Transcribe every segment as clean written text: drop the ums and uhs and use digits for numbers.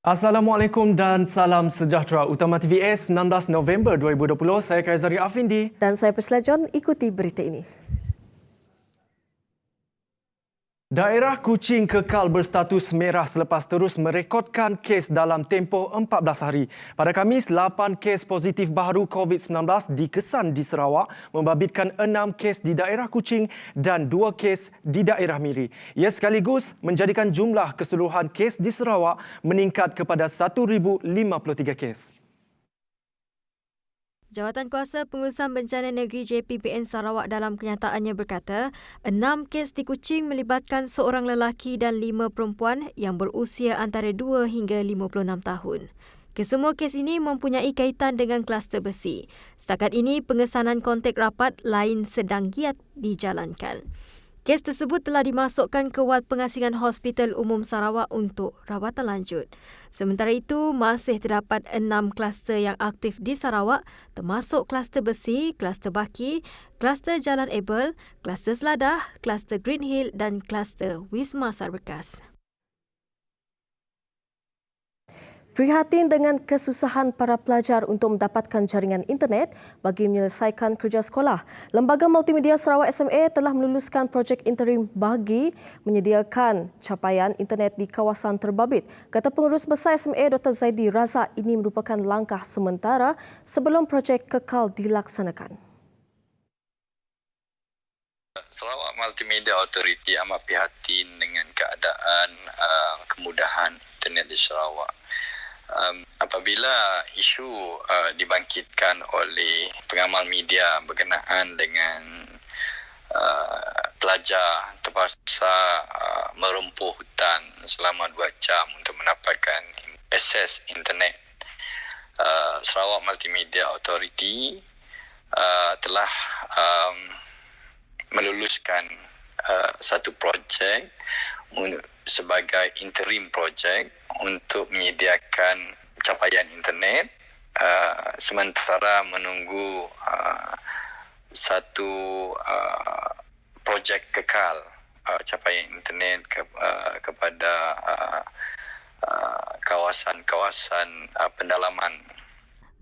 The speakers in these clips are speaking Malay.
Assalamualaikum dan salam sejahtera. Utama TVS 16 November 2020. Saya Kaizari Afindi. Dan saya Priscilla John, ikuti berita ini. Daerah Kuching kekal berstatus merah selepas terus merekodkan kes dalam tempoh 14 hari. Pada Khamis, 8 kes positif baru COVID-19 dikesan di Sarawak, membabitkan 6 kes di daerah Kuching dan 2 kes di daerah Miri. Ia sekaligus menjadikan jumlah keseluruhan kes di Sarawak meningkat kepada 1,053 kes. Jawatankuasa Pengurusan Bencana Negeri JPBN Sarawak dalam kenyataannya berkata, 6 kes di Kuching melibatkan seorang lelaki dan 5 perempuan yang berusia antara 2 hingga 56 tahun. Kesemua kes ini mempunyai kaitan dengan kluster besi. Setakat ini, pengesanan kontak rapat lain sedang giat dijalankan. Kes tersebut telah dimasukkan ke wad pengasingan Hospital Umum Sarawak untuk rawatan lanjut. Sementara itu, masih terdapat 6 kluster yang aktif di Sarawak, termasuk kluster besi, kluster baki, kluster Jalan Ebel, kluster Seladah, kluster Green Hill dan kluster Wisma Sarbekas. Prihatin dengan kesusahan para pelajar untuk mendapatkan jaringan internet bagi menyelesaikan kerja sekolah, Lembaga Multimedia Sarawak SMA telah meluluskan projek interim bagi menyediakan capaian internet di kawasan terbabit. Kata Pengurus Besar SMA Dr. Zaidi Razak, ini merupakan langkah sementara sebelum projek kekal dilaksanakan. Sarawak Multimedia Authority amat prihatin dengan keadaan kemudahan internet di Sarawak. Apabila isu dibangkitkan oleh pengamal media berkenaan dengan pelajar terpaksa merumpuh hutan selama 2 jam untuk mendapatkan akses internet, Sarawak Multimedia Authority telah meluluskan satu projek sebagai interim projek untuk menyediakan capaian internet sementara menunggu satu projek kekal capaian internet kepada kawasan-kawasan pendalaman.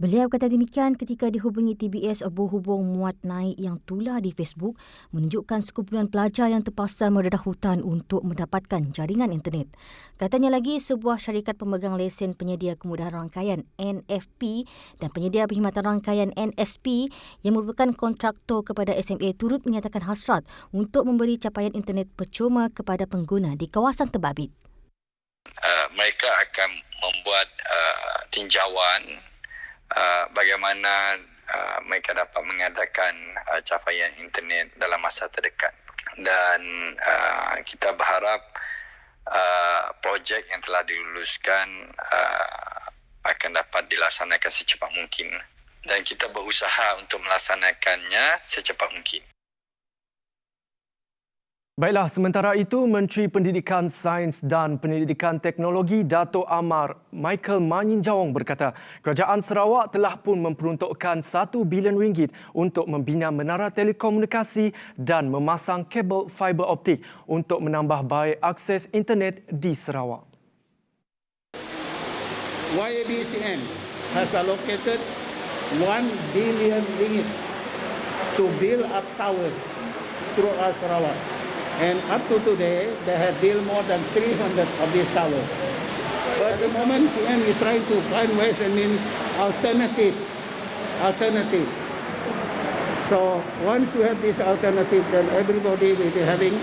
Beliau kata demikian ketika dihubungi TBS berhubung muat naik yang tular di Facebook menunjukkan sekumpulan pelajar yang terpaksa mendedah hutan untuk mendapatkan jaringan internet. Katanya lagi, sebuah syarikat pemegang lesen penyedia kemudahan rangkaian NFP dan penyedia perkhidmatan rangkaian NSP yang merupakan kontraktor kepada SMA turut menyatakan hasrat untuk memberi capaian internet percuma kepada pengguna di kawasan terbabit. Mereka akan membuat tinjauan bagaimana mereka dapat mengadakan capaian internet dalam masa terdekat. Dan kita berharap projek yang telah diluluskan akan dapat dilaksanakan secepat mungkin. Dan kita berusaha untuk melaksanakannya secepat mungkin. Baiklah, sementara itu, Menteri Pendidikan Sains dan Pendidikan Teknologi Dato' Amar Michael Manyinjawong berkata, Kerajaan Sarawak telah pun memperuntukkan RM1 bilion untuk membina menara telekomunikasi dan memasang kabel fiber optik untuk menambah baik akses internet di Sarawak. YABCM has allocated RM1 billion to build up towers throughout Sarawak. And up to today, they have built more than 300 of these towers. But at the moment, CM is trying to find ways and means alternative. So once you have this alternative, then everybody will be having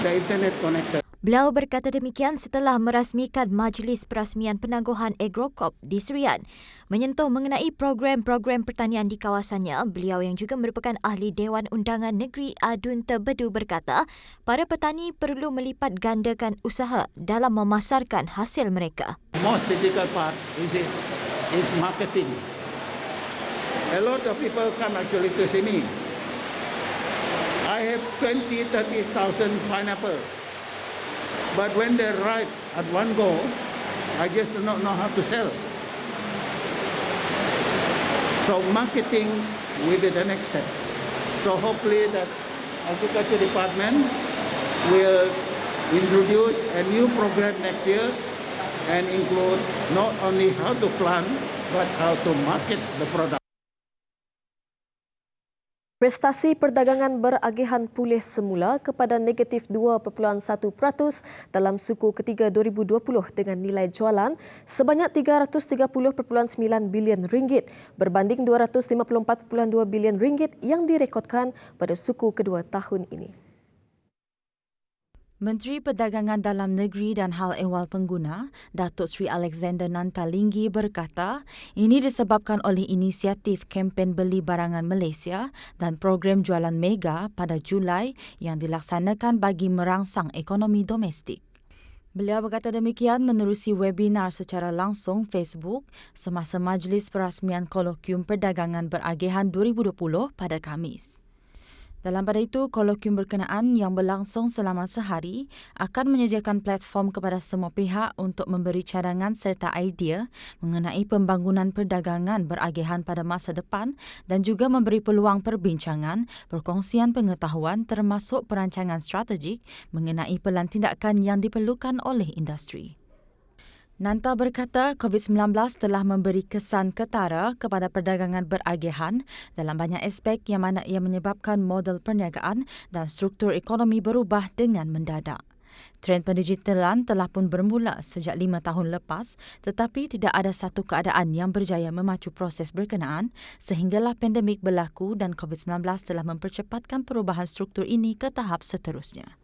the internet connection. Beliau berkata demikian setelah merasmikan Majlis Perasmian Penangguhan Agrocop di Serian. Menyentuh mengenai program-program pertanian di kawasannya, beliau yang juga merupakan ahli Dewan Undangan Negeri Adun Tebedu berkata, para petani perlu melipat gandakan usaha dalam memasarkan hasil mereka. Most difficult part is marketing. A lot of people come actually to see me. I have 20,000 to 30,000 pineapples. But when they ripe at one go, I just do not know how to sell. So marketing will be the next step. So hopefully that Agriculture Department will introduce a new program next year and include not only how to plant but how to market the product. Prestasi perdagangan beragihan pulih semula kepada negatif 2.1% dalam suku ketiga 2020 dengan nilai jualan sebanyak 330.9 bilion ringgit berbanding 254.2 bilion ringgit yang direkodkan pada suku kedua tahun ini. Menteri Perdagangan Dalam Negeri dan Hal Ehwal Pengguna, Datuk Seri Alexander Nantalinggi berkata, ini disebabkan oleh inisiatif kempen beli barangan Malaysia dan program jualan mega pada Julai yang dilaksanakan bagi merangsang ekonomi domestik. Beliau berkata demikian menerusi webinar secara langsung Facebook semasa Majlis Perasmian Kolokium Perdagangan Beragihan 2020 pada Khamis. Dalam pada itu, kolokium berkenaan yang berlangsung selama sehari akan menyediakan platform kepada semua pihak untuk memberi cadangan serta idea mengenai pembangunan perdagangan beragihan pada masa depan dan juga memberi peluang perbincangan, perkongsian pengetahuan termasuk perancangan strategik mengenai pelan tindakan yang diperlukan oleh industri. Nanta berkata COVID-19 telah memberi kesan ketara kepada perdagangan beragihan dalam banyak aspek yang mana ia menyebabkan model perniagaan dan struktur ekonomi berubah dengan mendadak. Trend pendigitalan telah pun bermula sejak 5 tahun lepas tetapi tidak ada satu keadaan yang berjaya memacu proses berkenaan sehinggalah pandemik berlaku dan COVID-19 telah mempercepatkan perubahan struktur ini ke tahap seterusnya.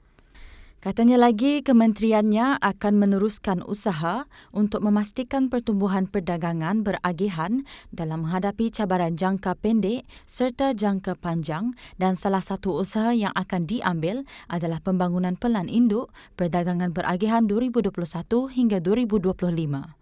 Katanya lagi, kementeriannya akan meneruskan usaha untuk memastikan pertumbuhan perdagangan beragihan dalam menghadapi cabaran jangka pendek serta jangka panjang dan salah satu usaha yang akan diambil adalah pembangunan pelan induk perdagangan beragihan 2021 hingga 2025.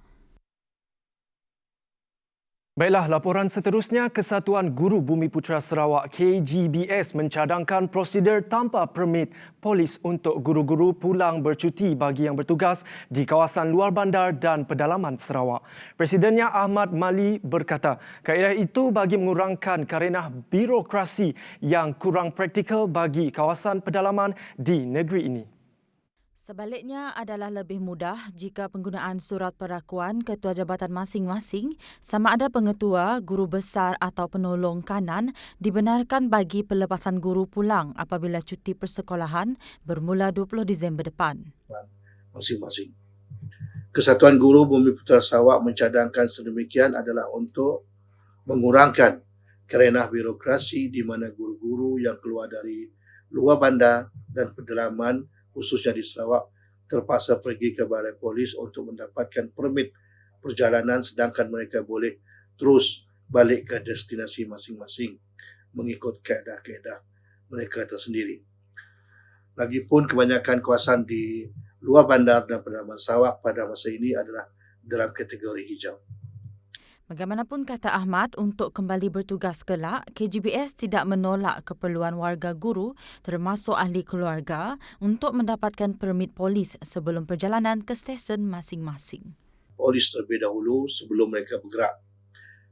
Baiklah, laporan seterusnya, Kesatuan Guru Bumiputera Sarawak KGBS mencadangkan prosedur tanpa permit polis untuk guru-guru pulang bercuti bagi yang bertugas di kawasan luar bandar dan pedalaman Sarawak. Presidennya Ahmad Mali berkata, kaedah itu bagi mengurangkan karenah birokrasi yang kurang praktikal bagi kawasan pedalaman di negeri ini. Sebaliknya adalah lebih mudah jika penggunaan surat perakuan ketua jabatan masing-masing sama ada pengetua, guru besar atau penolong kanan dibenarkan bagi pelepasan guru pulang apabila cuti persekolahan bermula 20 Disember depan. Masing-masing. Kesatuan Guru Bumiputera Sarawak mencadangkan sedemikian adalah untuk mengurangkan karenah birokrasi di mana guru-guru yang keluar dari luar bandar dan pedalaman khususnya di Sarawak terpaksa pergi ke balai polis untuk mendapatkan permit perjalanan sedangkan mereka boleh terus balik ke destinasi masing-masing mengikut kaedah-kaedah mereka tersendiri. Lagipun kebanyakan kawasan di luar bandar dan pedalaman Sarawak pada masa ini adalah dalam kategori hijau. Bagaimanapun kata Ahmad, untuk kembali bertugas kelak, KGBS tidak menolak keperluan warga guru termasuk ahli keluarga untuk mendapatkan permit polis sebelum perjalanan ke stesen masing-masing. Polis terlebih dahulu sebelum mereka bergerak.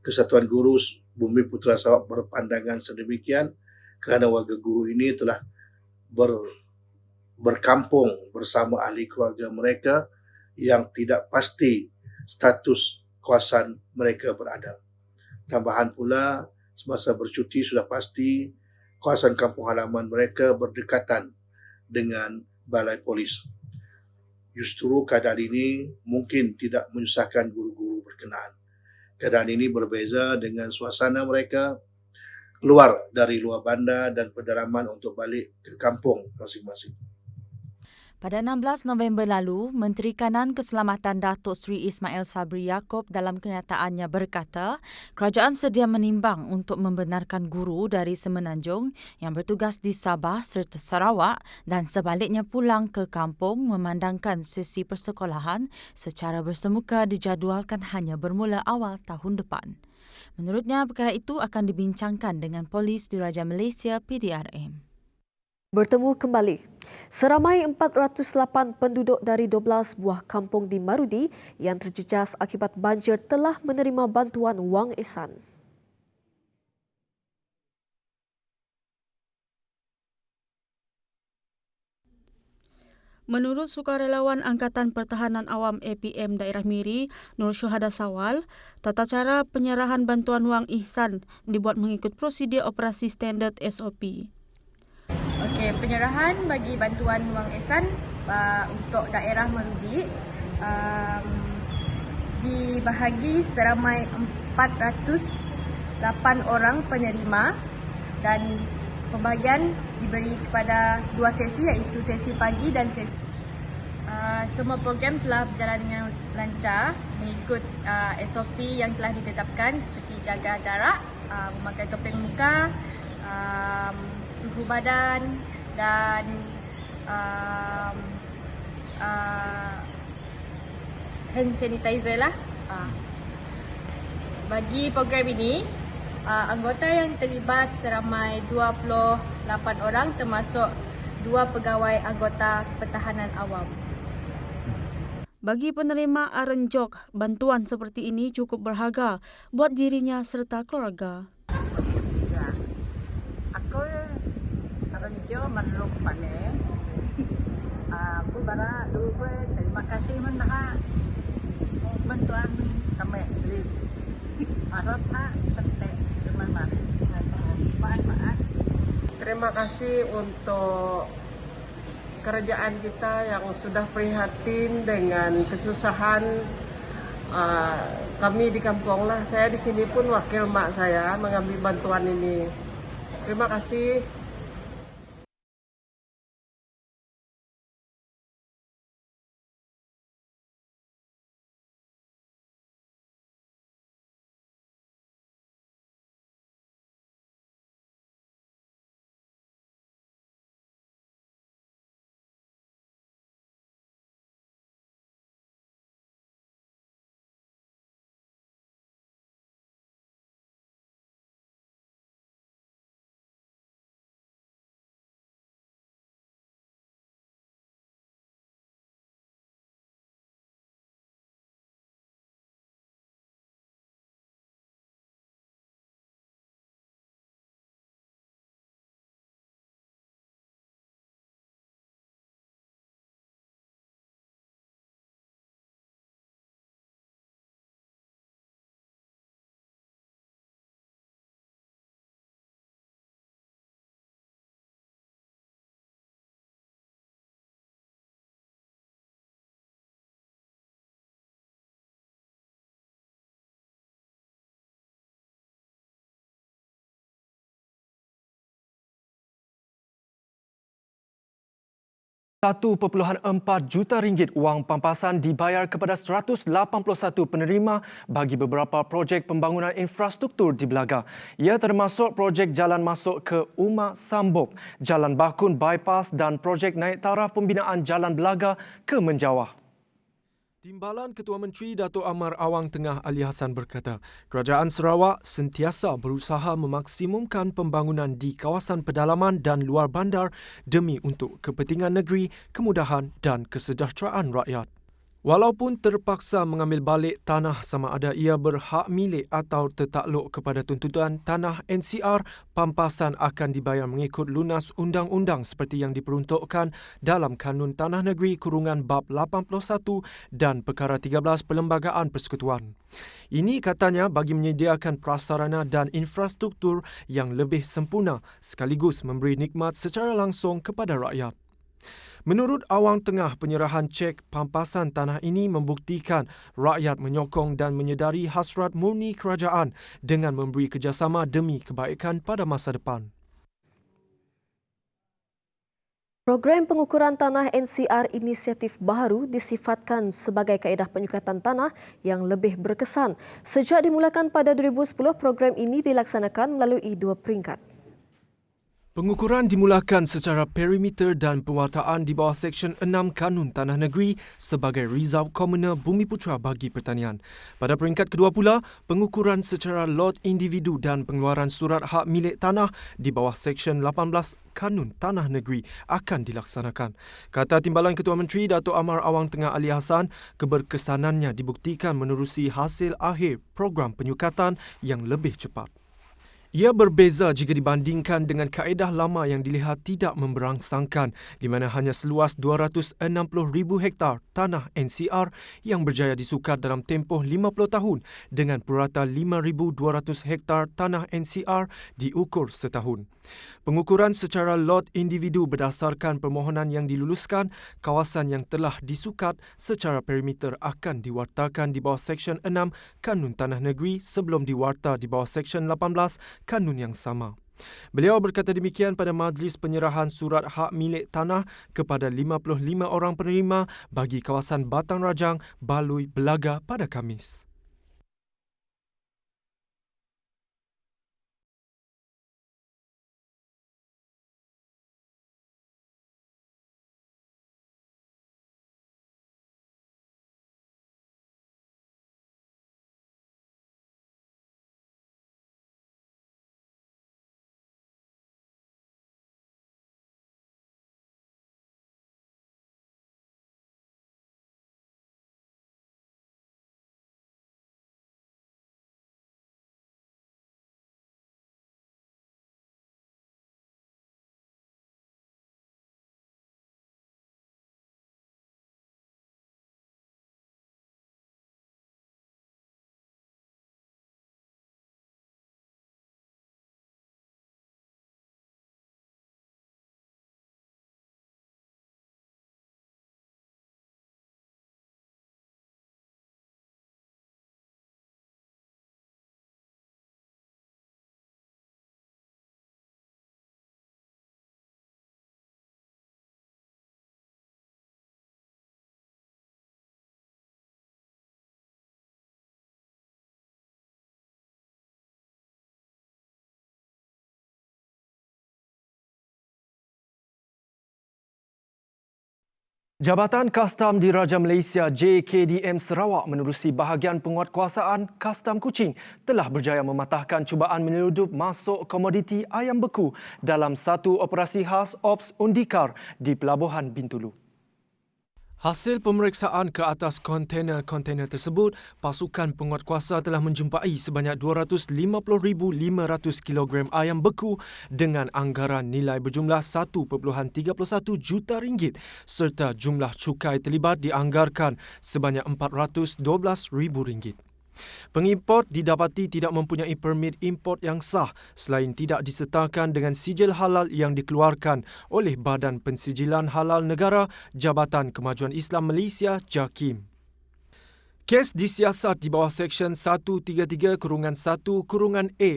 Kesatuan Guru Bumiputera Sarawak berpandangan sedemikian kerana warga guru ini telah berkampung bersama ahli keluarga mereka yang tidak pasti status kawasan mereka berada. Tambahan pula, semasa bercuti sudah pasti kawasan kampung halaman mereka berdekatan dengan balai polis. Justru keadaan ini mungkin tidak menyusahkan guru-guru berkenaan. Keadaan ini berbeza dengan suasana mereka keluar dari luar bandar dan pedalaman untuk balik ke kampung masing-masing. Pada 16 November lalu, Menteri Kanan Keselamatan Datuk Seri Ismail Sabri Yaakob dalam kenyataannya berkata, kerajaan sedia menimbang untuk membenarkan guru dari Semenanjung yang bertugas di Sabah serta Sarawak dan sebaliknya pulang ke kampung memandangkan sesi persekolahan secara bersemuka dijadualkan hanya bermula awal tahun depan. Menurutnya, perkara itu akan dibincangkan dengan Polis Diraja Malaysia PDRM. Bertemu kembali. Seramai 408 penduduk dari 12 buah kampung di Marudi yang terjejas akibat banjir telah menerima bantuan wang ihsan. Menurut sukarelawan Angkatan Pertahanan Awam APM Daerah Miri, Nur Syuhada Sawal, tata cara penyerahan bantuan wang ihsan dibuat mengikut prosedur operasi standard SOP. Okey, penyerahan bagi bantuan wang ihsan untuk daerah Merudik dibahagi seramai 408 orang penerima dan pembahagian diberi kepada 2 sesi iaitu sesi pagi dan sesi. Semua program telah berjalan dengan lancar mengikut SOP yang telah ditetapkan seperti jaga jarak, memakai topeng muka, suhu badan dan hand sanitizer lah. Bagi program ini, anggota yang terlibat seramai 28 orang termasuk 2 pegawai anggota pertahanan awam. Bagi penerima arenjok, bantuan seperti ini cukup berharga buat dirinya serta keluarga. Ya, aku arenjok manluk pane. Aku bara dulu terima kasih mendah bantuan kami beli. Harap sente teman-teman. Maaf. Terima kasih untuk kerajaan kita yang sudah prihatin dengan kesusahan kami di kampung lah. Saya di sini pun wakil mak saya mengambil bantuan ini. Terima kasih. RM1.4 juta wang pampasan dibayar kepada 181 penerima bagi beberapa projek pembangunan infrastruktur di Belaga. Ia termasuk projek jalan masuk ke Uma Sambok, Jalan Bakun Bypass dan projek naik taraf pembinaan Jalan Belaga ke Menjawah. Timbalan Ketua Menteri Dato' Amar Awang Tengah Ali Hassan berkata, Kerajaan Sarawak sentiasa berusaha memaksimumkan pembangunan di kawasan pedalaman dan luar bandar demi untuk kepentingan negeri, kemudahan dan kesejahteraan rakyat. Walaupun terpaksa mengambil balik tanah sama ada ia berhak milik atau tertakluk kepada tuntutan tanah NCR, pampasan akan dibayar mengikut lunas undang-undang seperti yang diperuntukkan dalam Kanun Tanah Negeri Kurungan Bab 81 dan Perkara 13 Perlembagaan Persekutuan. Ini katanya bagi menyediakan prasarana dan infrastruktur yang lebih sempurna sekaligus memberi nikmat secara langsung kepada rakyat. Menurut Awang Tengah, penyerahan cek pampasan tanah ini membuktikan rakyat menyokong dan menyedari hasrat murni kerajaan dengan memberi kerjasama demi kebaikan pada masa depan. Program pengukuran tanah NCR inisiatif baru disifatkan sebagai kaedah penyukatan tanah yang lebih berkesan. Sejak dimulakan pada 2010, program ini dilaksanakan melalui 2 peringkat. Pengukuran dimulakan secara perimeter dan pewartaan di bawah Seksyen 6 Kanun Tanah Negeri sebagai Result Komunal Bumiputra bagi pertanian. Pada peringkat kedua pula, pengukuran secara lot individu dan pengeluaran surat hak milik tanah di bawah Seksyen 18 Kanun Tanah Negeri akan dilaksanakan. Kata Timbalan Ketua Menteri Dato' Amar Awang Tengah Ali Hassan, keberkesanannya dibuktikan menerusi hasil akhir program penyukatan yang lebih cepat. Ia berbeza jika dibandingkan dengan kaedah lama yang dilihat tidak memberangsangkan, di mana hanya seluas 260,000 hektar tanah NCR yang berjaya disukat dalam tempoh 50 tahun dengan purata 5,200 hektar tanah NCR diukur setahun. Pengukuran secara lot individu berdasarkan permohonan yang diluluskan, kawasan yang telah disukat secara perimeter akan diwartakan di bawah Seksyen 6 Kanun Tanah Negeri sebelum diwarta di bawah Seksyen 18 kanun yang sama. Beliau berkata demikian pada majlis penyerahan surat hak milik tanah kepada 55 orang penerima bagi kawasan Batang Rajang, Baloi, Belaga pada Khamis. Jabatan Kastam Diraja Malaysia JKDM Sarawak menerusi bahagian penguatkuasaan Kastam Kuching telah berjaya mematahkan cubaan menyeludup masuk komoditi ayam beku dalam satu operasi khas Ops Undikar di Pelabuhan Bintulu. Hasil pemeriksaan ke atas kontena-kontena tersebut, pasukan penguatkuasa telah menjumpai sebanyak 250,500 kilogram ayam beku dengan anggaran nilai berjumlah 1.31 juta ringgit serta jumlah cukai terlibat dianggarkan sebanyak 412,000 ringgit. Pengimport didapati tidak mempunyai permit import yang sah selain tidak disertakan dengan sijil halal yang dikeluarkan oleh Badan Pensijilan Halal Negara Jabatan Kemajuan Islam Malaysia JAKIM. Kes disiasat di bawah Seksyen 133-1-A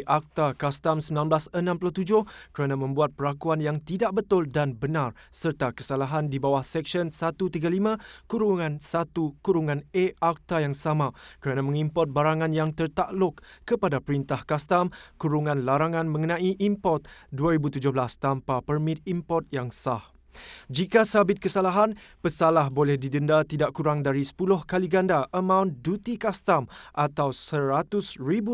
Akta Kastam 1967 kerana membuat perakuan yang tidak betul dan benar serta kesalahan di bawah Seksyen 135-1-A Akta yang sama kerana mengimport barangan yang tertakluk kepada Perintah Kastam Larangan mengenai import 2017 tanpa permit import yang sah. Jika sabit kesalahan, pesalah boleh didenda tidak kurang dari 10 kali ganda amaun duti kastam atau RM100,000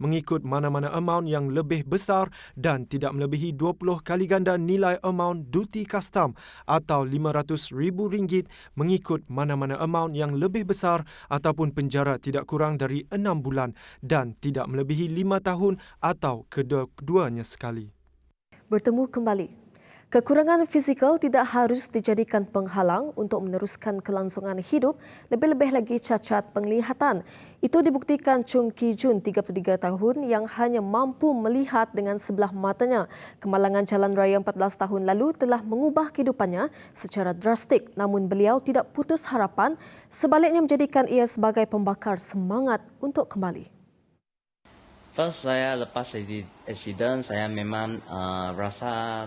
mengikut mana-mana amaun yang lebih besar dan tidak melebihi 20 kali ganda nilai amaun duti kastam atau RM500,000 mengikut mana-mana amaun yang lebih besar ataupun penjara tidak kurang dari 6 bulan dan tidak melebihi 5 tahun atau kedua-duanya sekali. Bertemu kembali. Kekurangan fizikal tidak harus dijadikan penghalang untuk meneruskan kelangsungan hidup, lebih-lebih lagi cacat penglihatan. Itu dibuktikan Chung Ki Jun, 33 tahun yang hanya mampu melihat dengan sebelah matanya. Kemalangan jalan raya 14 tahun lalu telah mengubah kehidupannya secara drastik, namun beliau tidak putus harapan, sebaliknya menjadikan ia sebagai pembakar semangat untuk kembali. First, saya lepas accident, saya memang rasa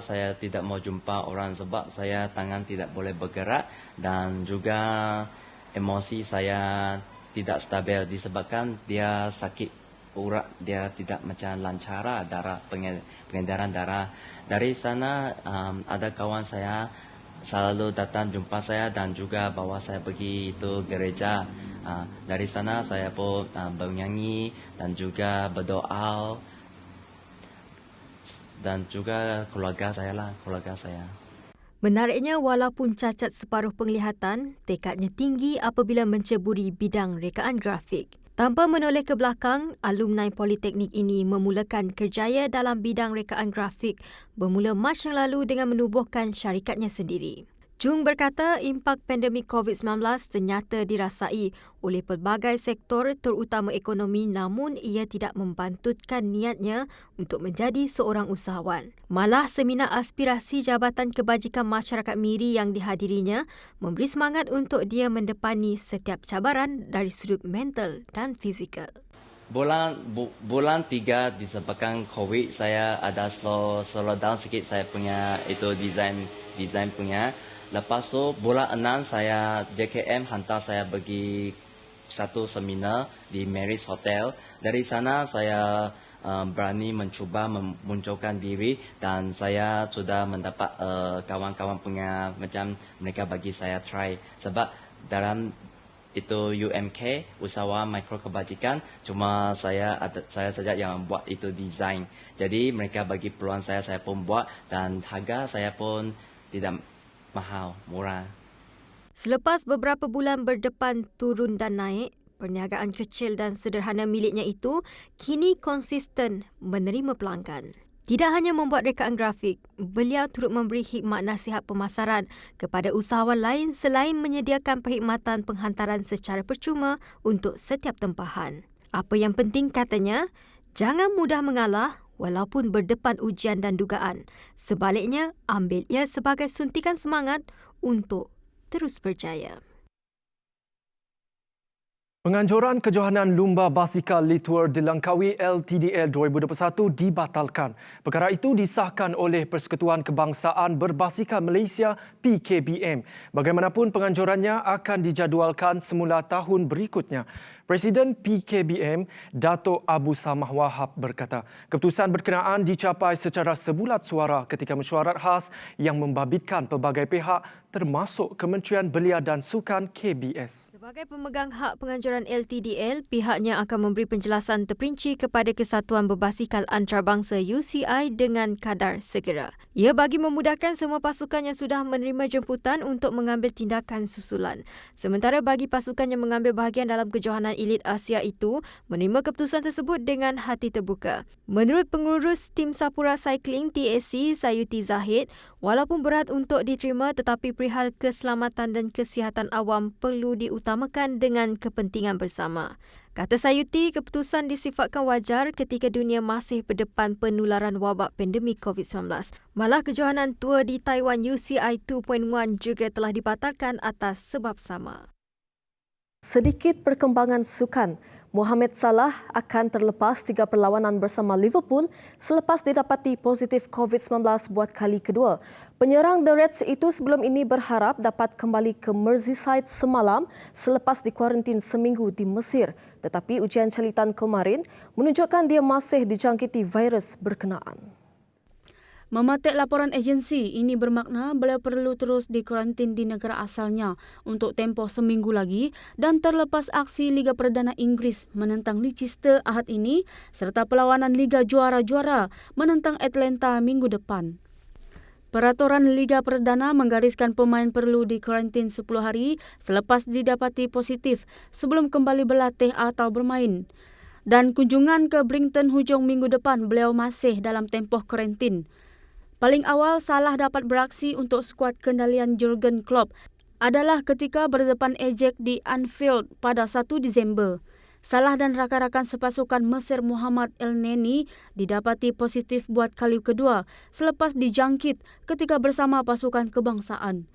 saya tidak mau jumpa orang sebab saya tangan tidak boleh bergerak dan juga emosi saya tidak stabil disebabkan dia sakit urat, dia tidak macam lancar darah, pengedaran darah. Dari sana ada kawan saya selalu datang jumpa saya dan juga bawa saya pergi itu gereja. Dari sana saya pun bernyanyi dan juga berdoa. Dan juga keluarga saya. Menariknya, walaupun cacat separuh penglihatan, tekadnya tinggi apabila menceburi bidang rekaan grafik. Tanpa menoleh ke belakang, alumni Politeknik ini memulakan kerjaya dalam bidang rekaan grafik bermula Mac yang lalu dengan menubuhkan syarikatnya sendiri. Chung berkata impak pandemik COVID-19 ternyata dirasai oleh pelbagai sektor terutama ekonomi, namun ia tidak membantutkan niatnya untuk menjadi seorang usahawan. Malah seminar aspirasi Jabatan Kebajikan Masyarakat Miri yang dihadirinya memberi semangat untuk dia mendepani setiap cabaran dari sudut mental dan fizikal. Bulan 3 disebabkan COVID, saya ada slow down sikit saya punya itu design punya. Lepas tu bulan 6 saya JKM hantar saya pergi satu seminar di Marriott Hotel. Dari sana saya berani mencuba memunculkan diri dan saya sudah mendapat kawan-kawan punya macam mereka bagi saya try. Sebab dalam itu UMK, usahawan mikro kebajikan, cuma saya saja yang buat itu design. Jadi mereka bagi peluang saya pun buat dan harga saya pun tidak mahal, murah. Selepas beberapa bulan berdepan turun dan naik, perniagaan kecil dan sederhana miliknya itu kini konsisten menerima pelanggan. Tidak hanya membuat rekaan grafik, beliau turut memberi khidmat nasihat pemasaran kepada usahawan lain selain menyediakan perkhidmatan penghantaran secara percuma untuk setiap tempahan. Apa yang penting katanya, jangan mudah mengalah walaupun berdepan ujian dan dugaan. Sebaliknya, ambil ia sebagai suntikan semangat untuk terus berjaya. Penganjuran kejohanan lumba basikal Litwer di Langkawi LTDL 2021 dibatalkan. Perkara itu disahkan oleh Persekutuan Kebangsaan Berbasikal Malaysia PKBM. Bagaimanapun penganjurannya akan dijadualkan semula tahun berikutnya. Presiden PKBM, Dato' Abu Samah Wahab berkata, keputusan berkenaan dicapai secara sebulat suara ketika mesyuarat khas yang membabitkan pelbagai pihak termasuk Kementerian Belia dan Sukan KBS. Sebagai pemegang hak penganjuran LTDL, pihaknya akan memberi penjelasan terperinci kepada Kesatuan Berbasikal Antarabangsa UCI dengan kadar segera. Ia bagi memudahkan semua pasukan yang sudah menerima jemputan untuk mengambil tindakan susulan. Sementara bagi pasukan yang mengambil bahagian dalam kejohanan elit Asia itu, menerima keputusan tersebut dengan hati terbuka. Menurut pengurus tim Sapura Cycling TAC Sayuti Zahid, walaupun berat untuk diterima tetapi perihal keselamatan dan kesihatan awam perlu diutamakan dengan kepentingan bersama. Kata Sayuti, keputusan disifatkan wajar ketika dunia masih berdepan penularan wabak pandemik COVID-19. Malah kejohanan tua di Taiwan UCI 2.1 juga telah dibatalkan atas sebab sama. Sedikit perkembangan sukan, Mohamed Salah akan terlepas 3 perlawanan bersama Liverpool selepas didapati positif COVID-19 buat kali kedua. Penyerang The Reds itu sebelum ini berharap dapat kembali ke Merseyside semalam selepas dikuarantin seminggu di Mesir. Tetapi ujian calitan kemarin menunjukkan dia masih dijangkiti virus berkenaan. Mematik laporan agensi, ini bermakna beliau perlu terus dikuarantin di negara asalnya untuk tempoh seminggu lagi dan terlepas aksi Liga Perdana Inggeris menentang Leicester Ahad ini serta perlawanan Liga Juara-Juara menentang Atlanta minggu depan. Peraturan Liga Perdana menggariskan pemain perlu dikuarantin 10 hari selepas didapati positif sebelum kembali berlatih atau bermain. Dan kunjungan ke Brighton hujung minggu depan beliau masih dalam tempoh kuarantin. Paling awal Salah dapat beraksi untuk skuad kendalian Jurgen Klopp adalah ketika berdepan Ajax di Anfield pada 1 Disember. Salah dan rakan-rakan sepasukan Mesir Muhammad El-Neni didapati positif buat kali kedua selepas dijangkit ketika bersama pasukan kebangsaan.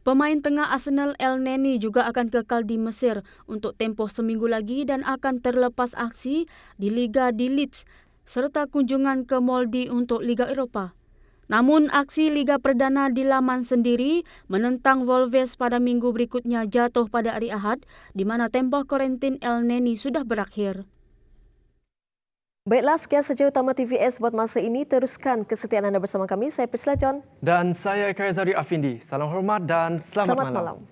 Pemain tengah Arsenal El-Neni juga akan kekal di Mesir untuk tempoh seminggu lagi dan akan terlepas aksi di Liga di Leeds serta kunjungan ke Molde untuk Liga Eropah. Namun aksi Liga Perdana di laman sendiri menentang Wolves pada minggu berikutnya jatuh pada hari Ahad di mana tempoh kuarantin El-Neni sudah berakhir. Baiklah, sekian saja utama TVS buat masa ini. Teruskan kesetiaan anda bersama kami. Saya Priscilla John. Dan saya Kaizari Afindi. Salam hormat dan selamat malam.